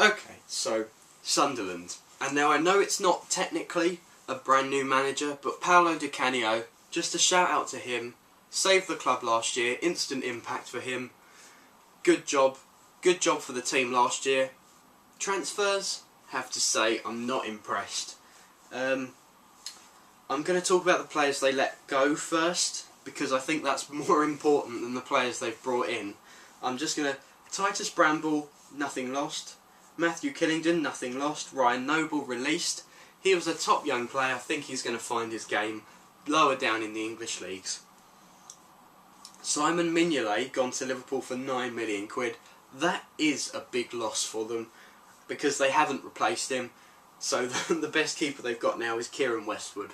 Okay, so Sunderland. And now I know it's not technically a brand new manager, but Paolo Di Canio, just a shout out to him, saved the club last year, instant impact for him. Good job for the team last year. Transfers, have to say, I'm not impressed. I'm going to talk about the players they let go first, because I think that's more important than the players they've brought in. I'm just going to... Titus Bramble, nothing lost. Matthew Killingdon, nothing lost. Ryan Noble, released. He was a top young player. I think he's going to find his game lower down in the English leagues. Simon Mignolet, gone to Liverpool for 9 million quid. That is a big loss for them, because they haven't replaced him. So the best keeper they've got now is Kieran Westwood.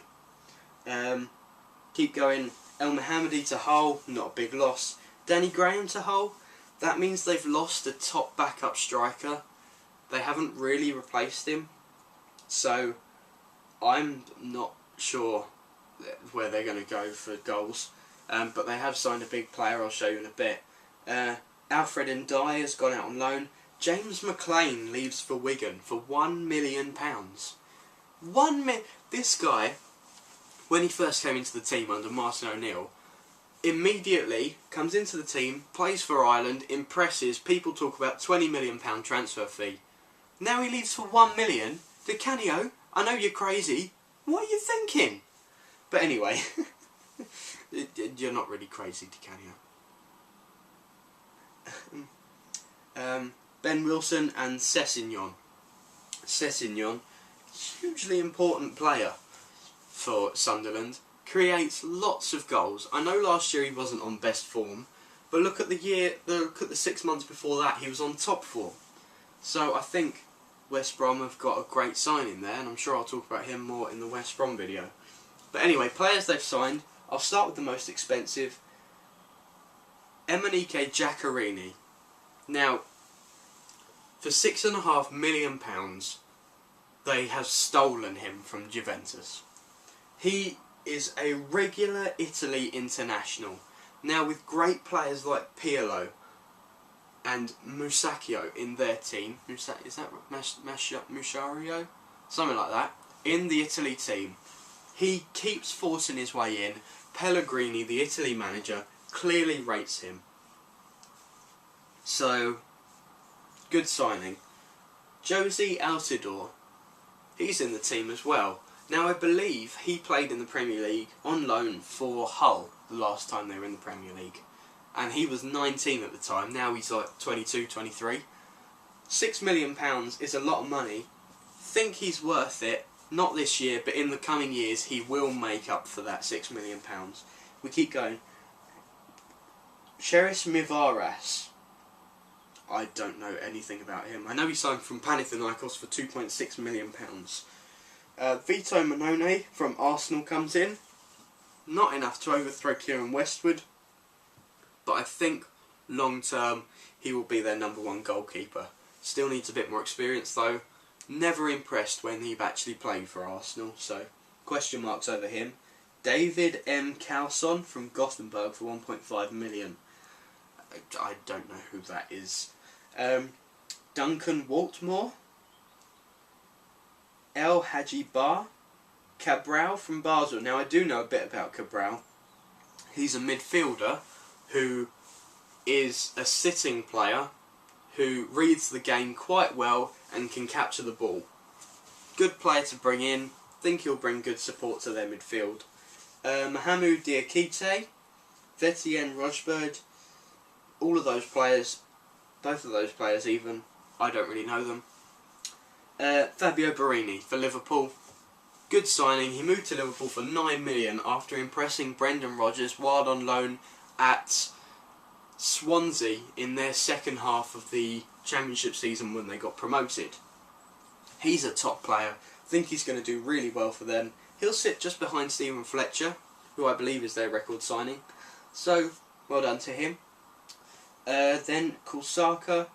Keep going. El Mohammadi to Hull, not a big loss. Danny Graham to Hull. That means they've lost a top backup striker. They haven't really replaced him. So I'm not sure where they're going to go for goals. But they have signed a big player, I'll show you in a bit. Alfred Ndiaye has gone out on loan. James McLean leaves for Wigan for £1 million. This guy, when he first came into the team under Martin O'Neill, immediately comes into the team, plays for Ireland, impresses, people talk about £20 million transfer fee. Now he leaves for £1 million. Di Canio, I know you're crazy. What are you thinking? But anyway, you're not really crazy, Di Canio. Ben Wilson and Sessegnon. Sessegnon, hugely important player for Sunderland. Creates lots of goals. I know last year he wasn't on best form, but look at the 6 months before that, he was on top form. So I think West Brom have got a great signing there, and I'm sure I'll talk about him more in the West Brom video. But anyway, players they've signed. I'll start with the most expensive. Emenike Giaccherini. Now, for £6.5 million, they have stolen him from Juventus. He is a regular Italy international. Now, with great players like Pirlo and Musacchio in their team, is that Mushario? Something like that. In the Italy team, he keeps forcing his way in. Pellegrini, the Italy manager, clearly rates him. So, good signing. Josie Altidore, he's in the team as well. Now I believe he played in the Premier League on loan for Hull the last time they were in the Premier League. And he was 19 at the time, now he's like 22, 23. £6 million is a lot of money. Think he's worth it, not this year, but in the coming years he will make up for that £6 million. We keep going. Sheris Mivaras. I don't know anything about him. I know he signed from Panathinaikos for £2.6 million. Vito Manone from Arsenal comes in. Not enough to overthrow Kieran Westwood, but I think long term he will be their #1 goalkeeper. Still needs a bit more experience though. Never impressed when he actually played for Arsenal, so question marks over him. David M. Carlson from Gothenburg for £1.5 million. I don't know who that is. Duncan Waltmore. El Hadji Bar. Cabral from Basel. Now I do know a bit about Cabral. He's a midfielder who is a sitting player who reads the game quite well and can capture the ball. Good player to bring in. Think he'll bring good support to their midfield. Mohamed Diakite, Vetien Rojberg, all of those players, both of those players even, I don't really know them. Fabio Borini for Liverpool. Good signing. He moved to Liverpool for £9 million after impressing Brendan Rodgers while on loan at Swansea in their second half of the Championship season when they got promoted. He's a top player. Think he's going to do really well for them. He'll sit just behind Stephen Fletcher, who I believe is their record signing. So, well done to him. Then Kulsaka.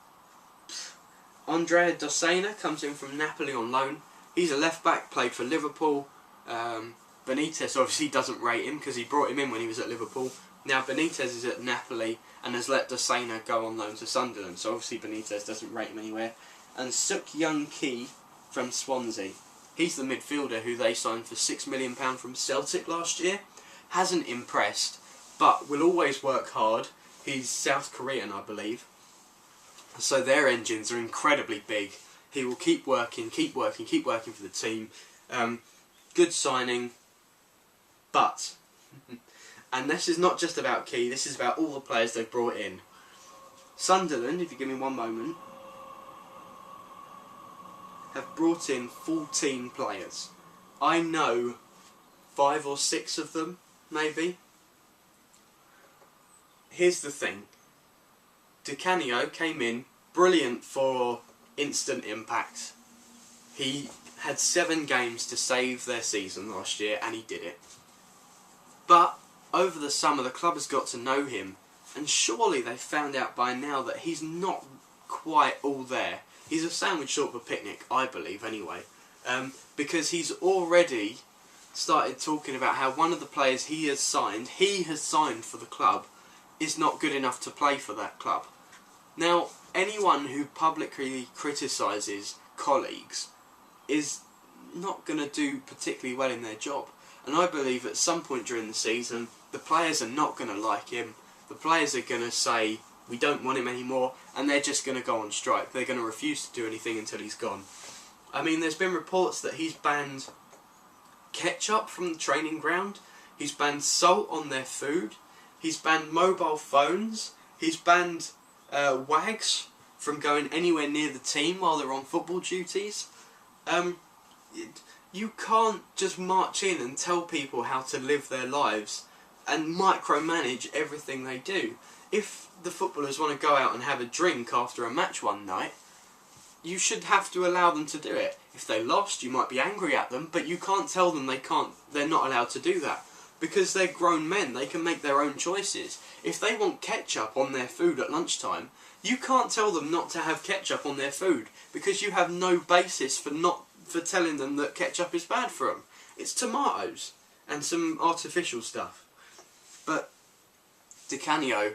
Andrea Dossena comes in from Napoli on loan. He's a left back, played for Liverpool. Benitez obviously doesn't rate him because he brought him in when he was at Liverpool. Now Benitez is at Napoli and has let Dossena go on loan to Sunderland, so obviously Benitez doesn't rate him anywhere. And Suk Young Ki from Swansea. He's the midfielder who they signed for £6 million from Celtic last year. Hasn't impressed, but will always work hard. He's South Korean, I believe. So their engines are incredibly big. He will keep working for the team. Good signing, but... and this is not just about Key, this is about all the players they've brought in. Sunderland, if you give me one moment, have brought in 14 players. I know 5 or 6 of them, maybe. Here's the thing. Di Canio came in, brilliant for instant impact. He had 7 games to save their season last year, and he did it. But over the summer, the club has got to know him, and surely they've found out by now that he's not quite all there. He's a sandwich short of a picnic, I believe, anyway. Because he's already started talking about how one of the players he has signed for the club, is not good enough to play for that club. Now, anyone who publicly criticises colleagues is not going to do particularly well in their job. And I believe at some point during the season, the players are not going to like him. The players are going to say, we don't want him anymore, and they're just going to go on strike. They're going to refuse to do anything until he's gone. I mean, there's been reports that he's banned ketchup from the training ground. He's banned salt on their food. He's banned mobile phones. He's banned wags from going anywhere near the team while they're on football duties. You can't just march in and tell people how to live their lives and micromanage everything they do. If the footballers want to go out and have a drink after a match one night, you should have to allow them to do it. If they lost, you might be angry at them, but you can't tell them they're not allowed to do that. Because they're grown men, they can make their own choices. If they want ketchup on their food at lunchtime, you can't tell them not to have ketchup on their food, because you have no basis for telling them that ketchup is bad for them. It's tomatoes and some artificial stuff. But Di Canio,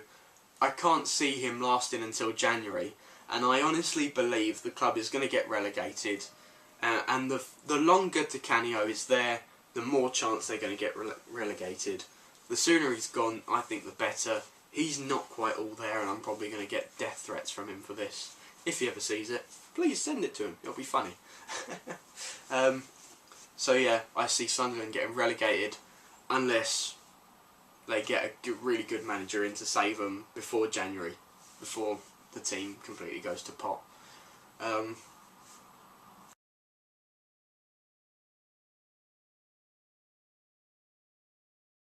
I can't see him lasting until January, and I honestly believe the club is going to get relegated. And the longer Di Canio is there, the more chance they're going to get relegated. The sooner he's gone, I think the better. He's not quite all there, and I'm probably going to get death threats from him for this. If he ever sees it, please send it to him. It'll be funny. So yeah, I see Sunderland getting relegated unless they get a really good manager in to save them before January, before the team completely goes to pot.